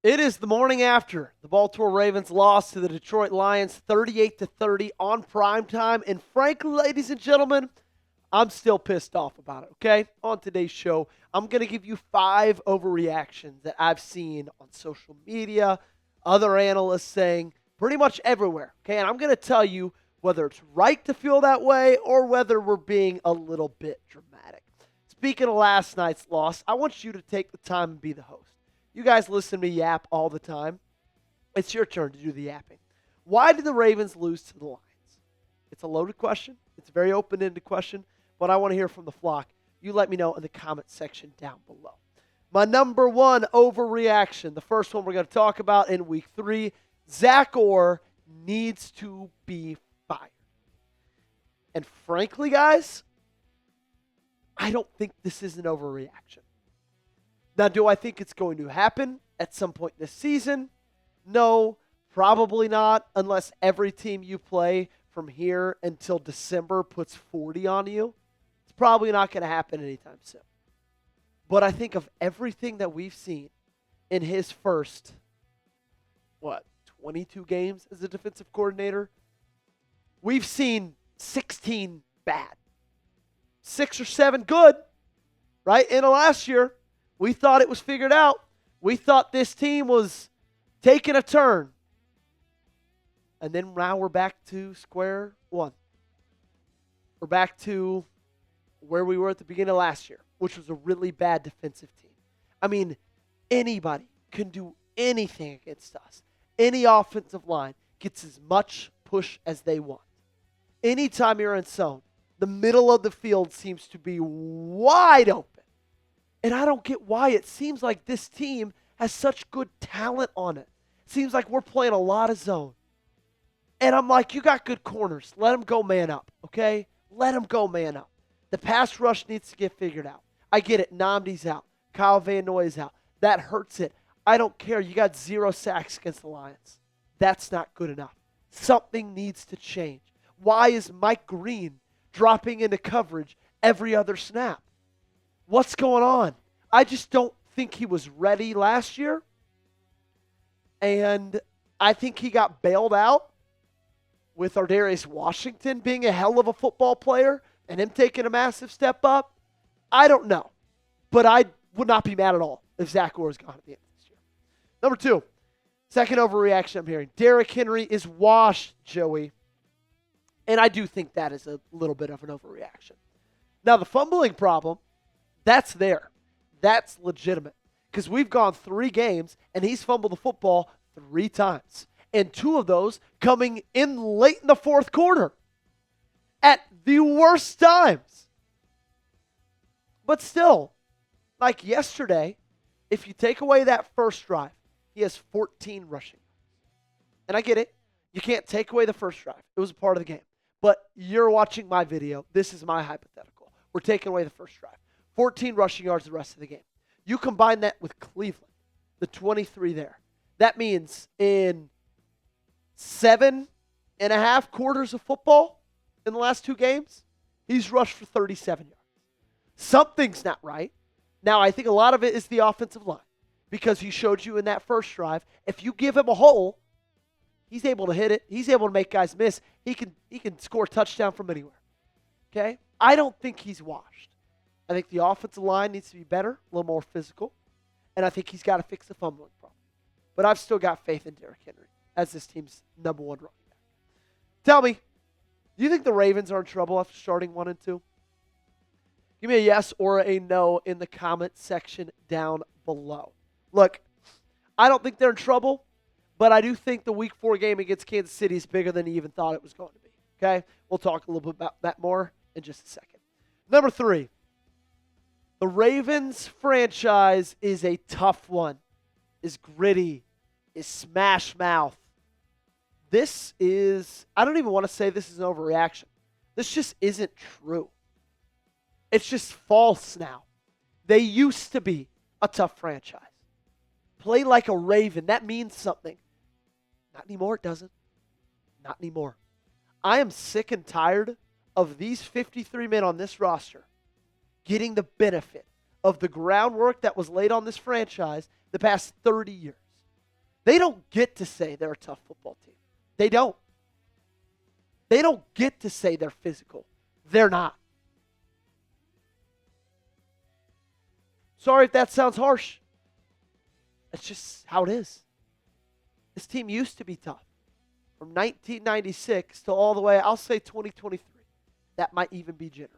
It is the morning after the Baltimore Ravens lost to the Detroit Lions 38-30 on primetime. And frankly, ladies and gentlemen, I'm still pissed off about it, okay? On today's show, I'm going to give you 5 overreactions that I've seen on social media, other analysts saying pretty much everywhere, okay? And I'm going to tell you whether it's right to feel that way or whether we're being a little bit dramatic. Speaking of last night's loss, I want you to take the time and be the host. You guys listen to me yap all the time. It's your turn to do the yapping. Why did the Ravens lose to the Lions? It's a loaded question. It's a very open-ended question, but I want to hear from the flock. You let me know in the comment section down below. My number 1 overreaction, the first one we're going to talk about in week 3, Zach Orr needs to be fired. And frankly, guys, I don't think this is an overreaction. Now, do I think it's going to happen at some point this season? No, probably not, unless every team you play from here until December puts 40 on you. It's probably not going to happen anytime soon. But I think of everything that we've seen in his first, 22 games as a defensive coordinator, we've seen 16 bad. 6 or 7 good, right? In the last year, we thought it was figured out. We thought this team was taking a turn. And then now we're back to square one. We're back to where we were at the beginning of last year, which was a really bad defensive team. I mean, anybody can do anything against us. Any offensive line gets as much push as they want. Anytime you're in zone, the middle of the field seems to be wide open. And I don't get why it seems like this team has such good talent on it. Seems like we're playing a lot of zone. And I'm like, you got good corners. Let them go man up, okay? Let them go man up. The pass rush needs to get figured out. I get it. Nnamdi's out. Kyle Van Noy's out. That hurts it. I don't care. You got 0 sacks against the Lions. That's not good enough. Something needs to change. Why is Mike Green dropping into coverage every other snap? What's going on? I just don't think he was ready last year. And I think he got bailed out with Ardarius Washington being a hell of a football player and him taking a massive step up. I don't know. But I would not be mad at all if Zach Orr is gone at the end of this year. Number 2, second overreaction I'm hearing. Derrick Henry is washed, Joey. And I do think that is a little bit of an overreaction. Now, the fumbling problem, that's there. That's legitimate. Because we've gone 3 games, and he's fumbled the football 3 times. And 2 of those coming in late in the 4th quarter. At the worst times. But still, like yesterday, if you take away that first drive, he has 14 rushing. And I get it. You can't take away the first drive. It was a part of the game. But you're watching my video. This is my hypothetical. We're taking away the first drive. 14 rushing yards the rest of the game. You combine that with Cleveland, the 23 there. That means in 7.5 quarters of football in the last 2 games, he's rushed for 37 yards. Something's not right. Now, I think a lot of it is the offensive line because he showed you in that first drive, if you give him a hole, he's able to hit it. He's able to make guys miss. He can score a touchdown from anywhere. Okay? I don't think he's washed. I think the offensive line needs to be better, a little more physical, and I think he's got to fix the fumbling problem. But I've still got faith in Derrick Henry as this team's number 1 running back. Tell me, do you think the Ravens are in trouble after starting 1 and 2? Give me a yes or a no in the comment section down below. Look, I don't think they're in trouble, but I do think the Week 4 game against Kansas City is bigger than he even thought it was going to be. Okay? We'll talk a little bit about that more in just a second. Number 3. The Ravens franchise is a tough one, is gritty, is smash mouth. This is, I don't even want to say this is an overreaction. This just isn't true. It's just false now. They used to be a tough franchise. Play like a Raven. That means something. Not anymore, it doesn't. Not anymore. I am sick and tired of these 53 men on this roster getting the benefit of the groundwork that was laid on this franchise the past 30 years. They don't get to say they're a tough football team. They don't. They don't get to say they're physical. They're not. Sorry if that sounds harsh. That's just how it is. This team used to be tough. From 1996 to all the way, I'll say 2023. That might even be generous.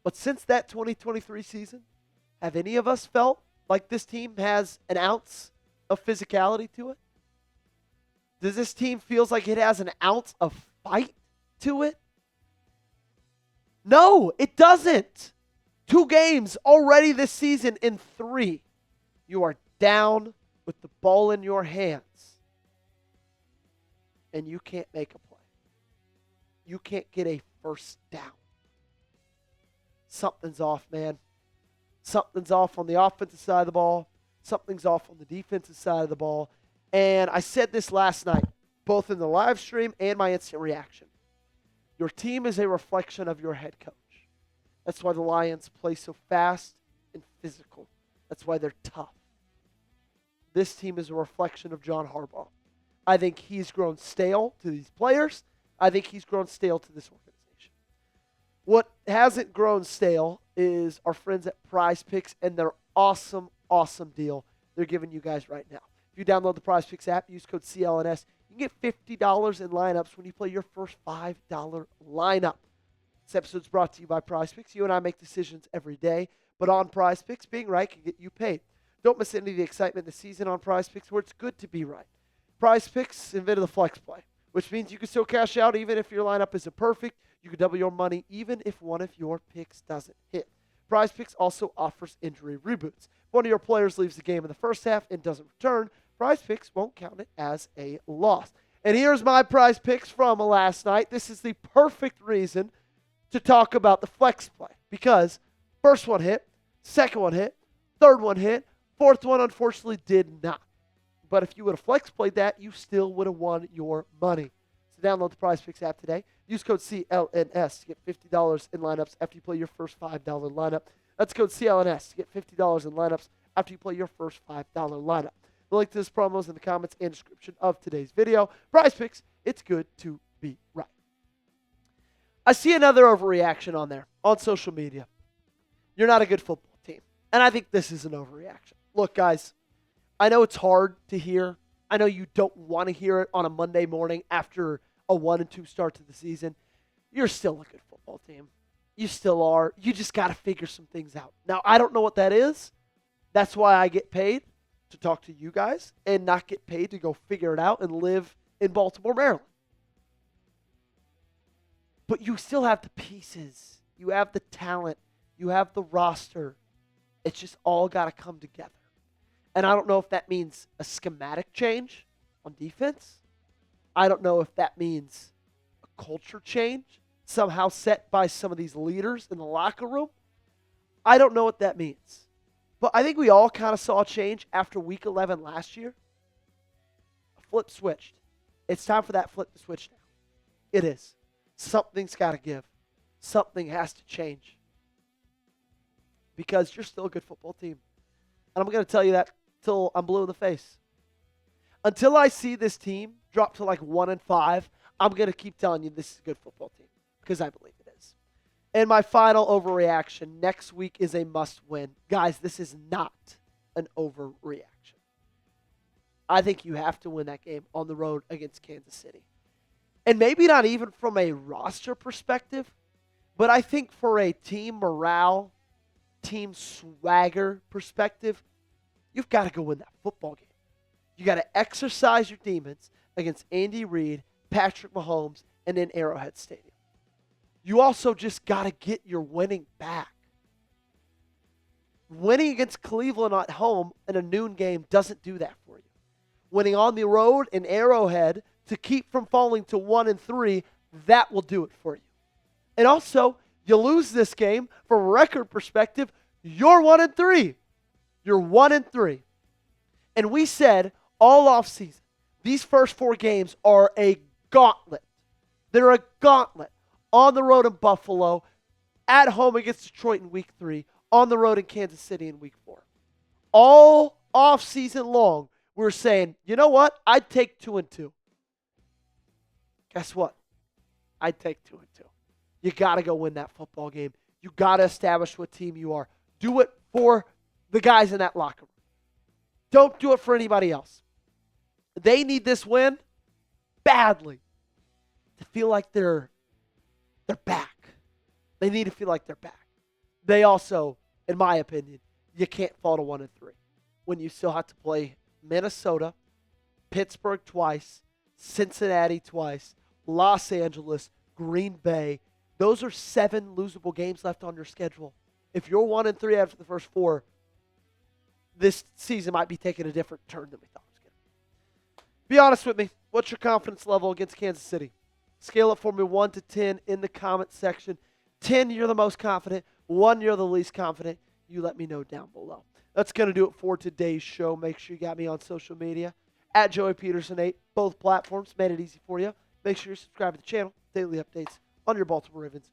But since that 2023 season, have any of us felt like this team has an ounce of physicality to it? Does this team feels like it has an ounce of fight to it? No, it doesn't. 2 games already this season in 3. You are down with the ball in your hands. And you can't make a play. You can't get a first down. Something's off, man. Something's off on the offensive side of the ball. Something's off on the defensive side of the ball. And I said this last night, both in the live stream and my instant reaction. Your team is a reflection of your head coach. That's why the Lions play so fast and physical. That's why they're tough. This team is a reflection of John Harbaugh. I think he's grown stale to these players. I think he's grown stale to this organization. What hasn't grown stale is our friends at PrizePicks and their awesome, awesome deal they're giving you guys right now. If you download the PrizePicks app, use code CLNS, you can get $50 in lineups when you play your first $5 lineup. This episode is brought to you by PrizePicks. You and I make decisions every day, but on PrizePicks, being right can get you paid. Don't miss any of the excitement this season on PrizePicks, where it's good to be right. PrizePicks invented the flex play, which means you can still cash out even if your lineup isn't perfect. You can double your money even if one of your picks doesn't hit. PrizePicks also offers injury reboots. If one of your players leaves the game in the first half and doesn't return, PrizePicks won't count it as a loss. And here's my PrizePicks from last night. This is the perfect reason to talk about the flex play because first one hit, second one hit, third one hit, fourth one unfortunately did not. But if you would have flex played that, you still would have won your money. So download the PrizePicks app today. Use code CLNS to get $50 in lineups after you play your first $5 lineup. That's code CLNS to get $50 in lineups after you play your first $5 lineup. The link to this promo is in the comments and description of today's video. PrizePicks, it's good to be right. I see another overreaction on there, on social media. You're not a good football team. And I think this is an overreaction. Look, guys, I know it's hard to hear. I know you don't want to hear it on a Monday morning after a 1-2 start to the season. You're still a good football team. You still are. You just got to figure some things out. Now, I don't know what that is. That's why I get paid to talk to you guys and not get paid to go figure it out and live in Baltimore, Maryland. But you still have the pieces. You have the talent. You have the roster. It's just all got to come together. And I don't know if that means a schematic change on defense. I don't know if that means a culture change somehow set by some of these leaders in the locker room. I don't know what that means. But I think we all kind of saw a change after week 11 last year. A flip switched. It's time for that flip to switch now. It is. Something's got to give. Something has to change. Because you're still a good football team. And I'm going to tell you that till I'm blue in the face. Until I see this team drop to like 1-5, I'm going to keep telling you this is a good football team. Because I believe it is. And my final overreaction, next week is a must-win. Guys, this is not an overreaction. I think you have to win that game on the road against Kansas City. And maybe not even from a roster perspective, but I think for a team morale, team swagger perspective, you've got to go win that football game. You got to exercise your demons against Andy Reid, Patrick Mahomes, and in Arrowhead Stadium. You also just got to get your winning back. Winning against Cleveland at home in a noon game doesn't do that for you. Winning on the road in Arrowhead to keep from falling to 1-3, that will do it for you. And also, you lose this game from a record perspective, you're 1-3. You're 1-3. And we said all offseason, these first 4 games are a gauntlet. They're a gauntlet. On the road in Buffalo, at home against Detroit in week 3, on the road in Kansas City in week 4. All offseason long, we're saying, you know what? I'd take 2-2. Guess what? I'd take 2-2. You got to go win that football game. You got to establish what team you are. Do it for the guys in that locker room. Don't do it for anybody else. They need this win badly to feel like they're back. They need to feel like they're back. They also, in my opinion, you can't fall to 1-3 when you still have to play Minnesota, Pittsburgh twice, Cincinnati twice, Los Angeles, Green Bay. Those are 7 losable games left on your schedule. If you're 1-3 after the first 4, this season might be taking a different turn than we thought it was going to. Be honest with me. What's your confidence level against Kansas City? Scale it for me 1 to 10 in the comment section. 10, you're the most confident. 1, you're the least confident. You let me know down below. That's going to do it for today's show. Make sure you got me on social media at Joey Petersen 8. Both platforms made it easy for you. Make sure you subscribe to the channel. Daily updates on your Baltimore Ravens